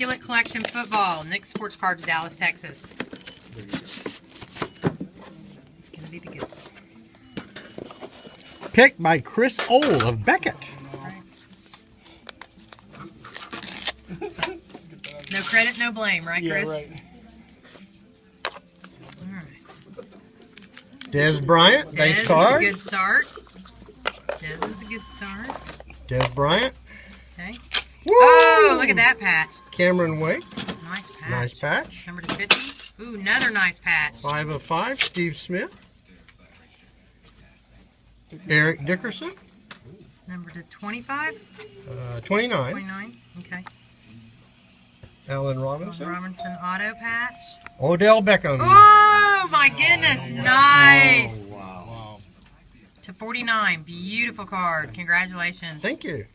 Immaculate Collection Football. Nick Sports Cards, Dallas, Texas. This is going to be the good ones. Picked by Chris Ohl of Beckett. No credit, no blame, right, Chris? Yeah, right. All right. Des Bryant, base Des card. is a good start. Des is a good start. Des Bryant. Okay. Woo! Oh, look at that patch. Cameron Wake. Nice patch. Nice patch. Number to 50. Ooh, another nice patch. 5 of 5. Steve Smith. Eric Dickerson. Number to 25. 29. 29. Okay. Alan Robinson. Robinson auto patch. Odell Beckham. Oh my goodness, nice. Wow. To 49, beautiful card. Congratulations. Thank you.